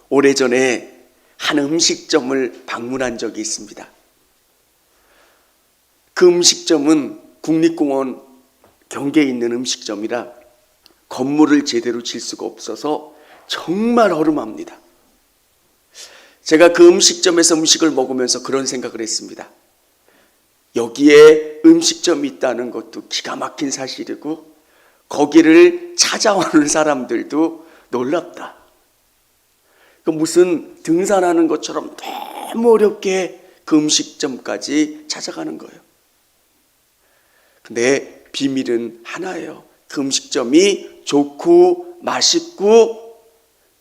오래전에 한 음식점을 방문한 적이 있습니다. 그 음식점은 국립공원 경계에 있는 음식점이라 건물을 제대로 질 수가 없어서 정말 허름합니다. 제가 그 음식점에서 음식을 먹으면서 그런 생각을 했습니다. 여기에 음식점이 있다는 것도 기가 막힌 사실이고 거기를 찾아오는 사람들도 놀랍다. 무슨 등산하는 것처럼 너무 어렵게 그 음식점까지 찾아가는 거예요. 근데 비밀은 하나예요. 그 음식점이 좋고 맛있고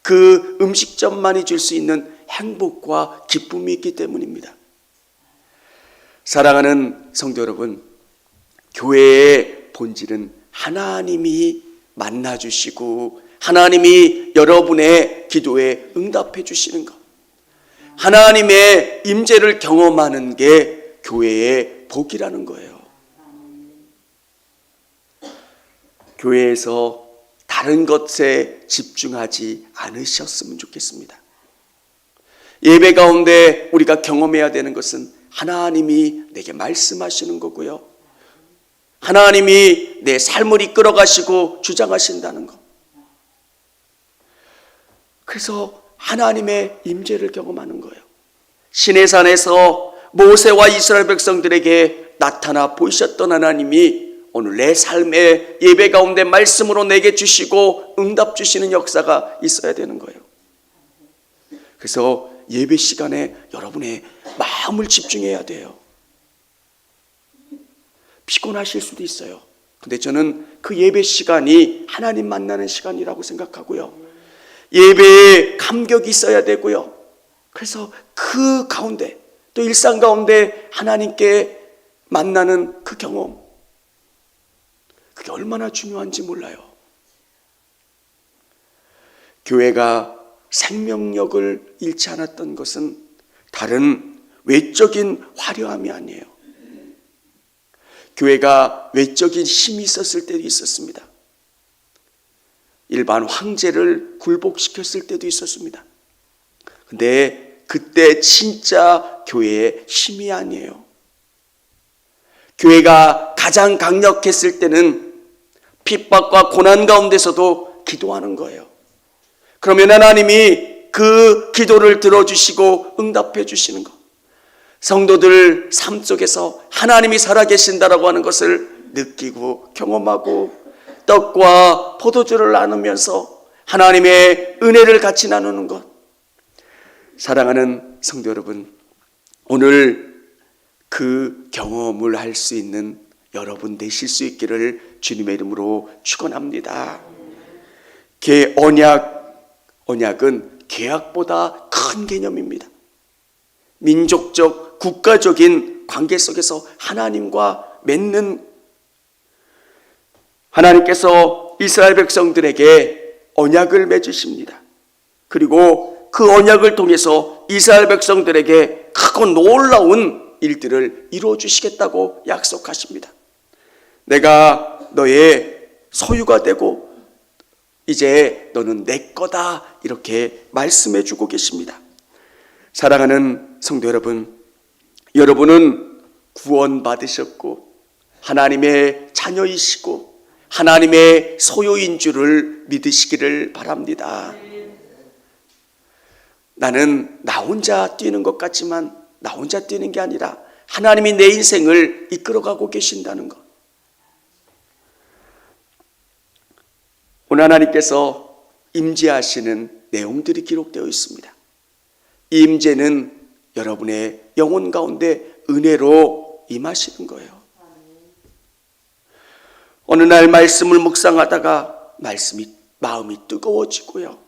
그 음식점만이 줄 수 있는 행복과 기쁨이 있기 때문입니다. 사랑하는 성도 여러분, 교회의 본질은 하나님이 만나주시고 하나님이 여러분의 기도에 응답해 주시는 것, 하나님의 임재를 경험하는 게 교회의 복이라는 거예요. 교회에서 다른 것에 집중하지 않으셨으면 좋겠습니다. 예배 가운데 우리가 경험해야 되는 것은 하나님이 내게 말씀하시는 거고요, 하나님이 내 삶을 이끌어 가시고 주장하신다는 것. 그래서 하나님의 임재를 경험하는 거예요. 시내산에서 모세와 이스라엘 백성들에게 나타나 보이셨던 하나님이 오늘 내 삶의 예배 가운데 말씀으로 내게 주시고 응답 주시는 역사가 있어야 되는 거예요. 그래서 예배 시간에 여러분의 마음을 집중해야 돼요. 피곤하실 수도 있어요. 근데 저는 그 예배 시간이 하나님 만나는 시간이라고 생각하고요, 예배에 감격이 있어야 되고요, 그래서 그 가운데 또 일상 가운데 하나님께 만나는 그 경험, 그게 얼마나 중요한지 몰라요. 교회가 생명력을 잃지 않았던 것은 다른 외적인 화려함이 아니에요. 교회가 외적인 힘이 있었을 때도 있었습니다. 일반 황제를 굴복시켰을 때도 있었습니다. 근데 그때 진짜 교회의 힘이 아니에요. 교회가 가장 강력했을 때는 핍박과 고난 가운데서도 기도하는 거예요. 그러면 하나님이 그 기도를 들어주시고 응답해 주시는 것, 성도들 삶 속에서 하나님이 살아계신다라고 하는 것을 느끼고 경험하고 떡과 포도주를 나누면서 하나님의 은혜를 같이 나누는 것. 사랑하는 성도 여러분, 오늘 그 경험을 할 수 있는 여러분 되실 수 있기를 주님의 이름으로 축원합니다. 언약은 계약보다 큰 개념입니다. 민족적, 국가적인 관계 속에서 하나님과 맺는, 하나님께서 이스라엘 백성들에게 언약을 맺으십니다. 그리고 그 언약을 통해서 이스라엘 백성들에게 크고 놀라운 일들을 이루어 주시겠다고 약속하십니다. 내가 너의 소유가 되고 이제 너는 내 거다, 이렇게 말씀해 주고 계십니다. 사랑하는 성도 여러분, 여러분은 구원받으셨고 하나님의 자녀이시고 하나님의 소유인 줄을 믿으시기를 바랍니다. 나는 나 혼자 뛰는 것 같지만 나 혼자 뛰는 게 아니라 하나님이 내 인생을 이끌어가고 계신다는 것. 오늘 하나님께서 임재하시는 내용들이 기록되어 있습니다. 이 임재는 여러분의 영혼 가운데 은혜로 임하시는 거예요. 어느 날 말씀을 묵상하다가 마음이 뜨거워지고요,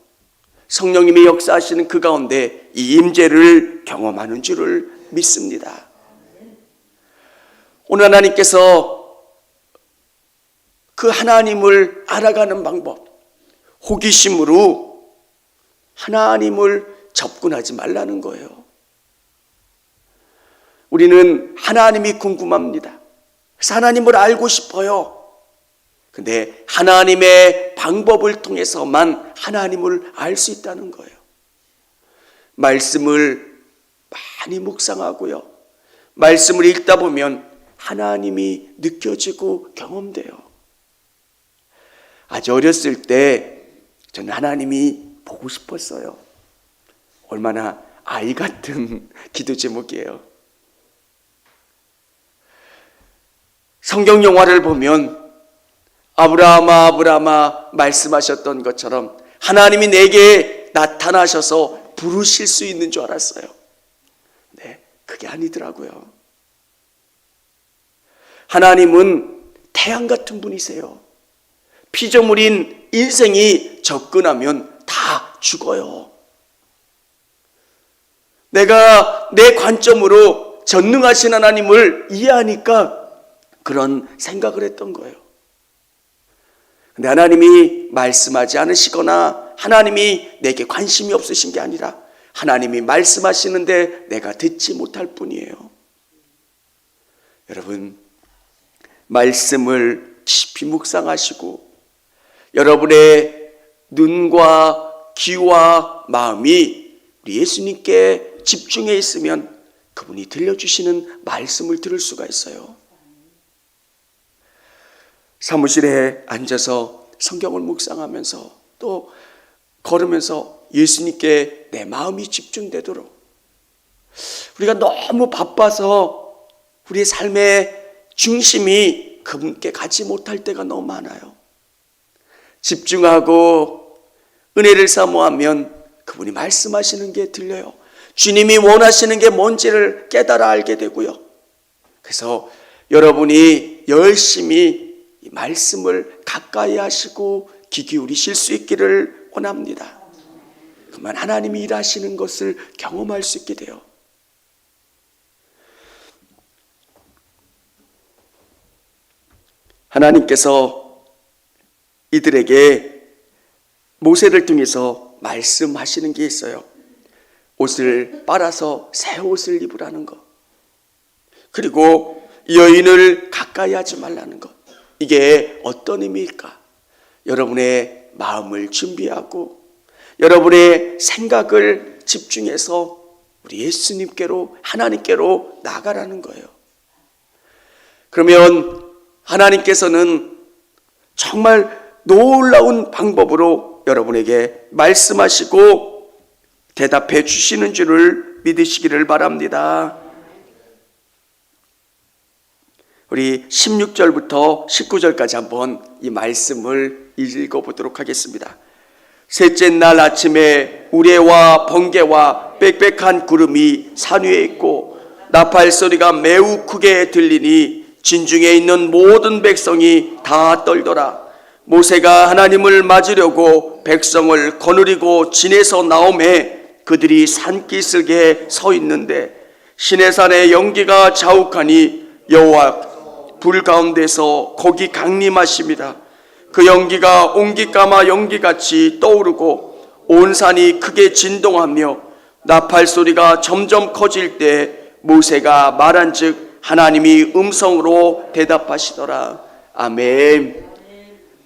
성령님이 역사하시는 그 가운데 이 임재를 경험하는 줄을 믿습니다. 오늘 하나님께서 그 하나님을 알아가는 방법, 호기심으로 하나님을 접근하지 말라는 거예요. 우리는 하나님이 궁금합니다. 그래서 하나님을 알고 싶어요. 근데 하나님의 방법을 통해서만 하나님을 알 수 있다는 거예요. 말씀을 많이 묵상하고요. 말씀을 읽다 보면 하나님이 느껴지고 경험돼요. 아주 어렸을 때 저는 하나님이 보고 싶었어요. 얼마나 아이 같은 기도 제목이에요. 성경 영화를 보면 아브라함아 아브라함아 말씀하셨던 것처럼 하나님이 내게 나타나셔서 부르실 수 있는 줄 알았어요. 네, 그게 아니더라고요. 하나님은 태양 같은 분이세요. 피조물인 인생이 접근하면 다 죽어요. 내가 내 관점으로 전능하신 하나님을 이해하니까 그런 생각을 했던 거예요. 근데 하나님이 말씀하지 않으시거나 하나님이 내게 관심이 없으신 게 아니라 하나님이 말씀하시는데 내가 듣지 못할 뿐이에요. 여러분, 말씀을 깊이 묵상하시고 여러분의 눈과 귀와 마음이 우리 예수님께 집중해 있으면 그분이 들려주시는 말씀을 들을 수가 있어요. 사무실에 앉아서 성경을 묵상하면서 또 걸으면서 예수님께 내 마음이 집중되도록, 우리가 너무 바빠서 우리의 삶의 중심이 그분께 가지 못할 때가 너무 많아요. 집중하고 은혜를 사모하면 그분이 말씀하시는 게 들려요. 주님이 원하시는 게 뭔지를 깨달아 알게 되고요. 그래서 여러분이 열심히 이 말씀을 가까이 하시고 귀 기울이실 수 있기를 원합니다. 그러면 하나님이 일하시는 것을 경험할 수 있게 돼요. 하나님께서 이들에게 모세를 통해서 말씀하시는 게 있어요. 옷을 빨아서 새 옷을 입으라는 것, 그리고 여인을 가까이 하지 말라는 것. 이게 어떤 의미일까? 여러분의 마음을 준비하고 여러분의 생각을 집중해서 우리 예수님께로, 하나님께로 나가라는 거예요. 그러면 하나님께서는 정말 놀라운 방법으로 여러분에게 말씀하시고 대답해 주시는 줄을 믿으시기를 바랍니다. 우리 16절부터 19절까지 한번 이 말씀을 읽어보도록 하겠습니다. 셋째 날 아침에 우레와 번개와 빽빽한 구름이 산 위에 있고 나팔 소리가 매우 크게 들리니 진중에 있는 모든 백성이 다 떨더라. 모세가 하나님을 맞으려고 백성을 거느리고 진에서 나오매 그들이 산기슭에 서 있는데 시내산의 연기가 자욱하니 여호와 불 가운데서 거기 강림하십니다. 그 연기가 옹기까마 연기같이 떠오르고 온 산이 크게 진동하며 나팔 소리가 점점 커질 때 모세가 말한즉 하나님이 음성으로 대답하시더라. 아멘.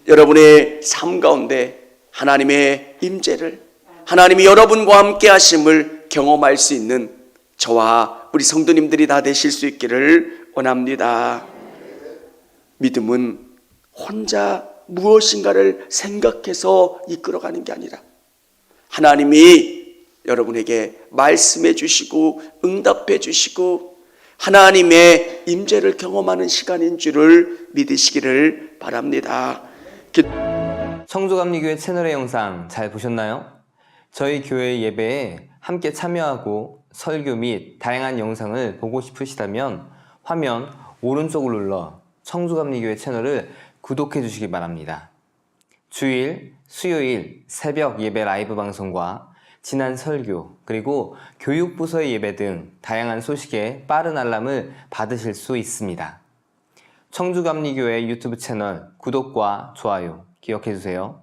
여러분의 삶 가운데 하나님의 임재를, 하나님이 여러분과 함께 하심을 경험할 수 있는 저와 우리 성도님들이 다 되실 수 있기를 원합니다. 믿음은 혼자 무엇인가를 생각해서 이끌어가는 게 아니라 하나님이 여러분에게 말씀해 주시고 응답해 주시고 하나님의 임재를 경험하는 시간인 줄을 믿으시기를 바랍니다. 청주감리교회 채널의 영상 잘 보셨나요? 저희 교회 예배에 함께 참여하고 설교 및 다양한 영상을 보고 싶으시다면 화면 오른쪽을 눌러 청주감리교회 채널을 구독해 주시기 바랍니다. 주일, 수요일 새벽 예배 라이브 방송과 지난 설교, 그리고 교육부서의 예배 등 다양한 소식에 빠른 알람을 받으실 수 있습니다. 청주감리교회 유튜브 채널 구독과 좋아요 기억해 주세요.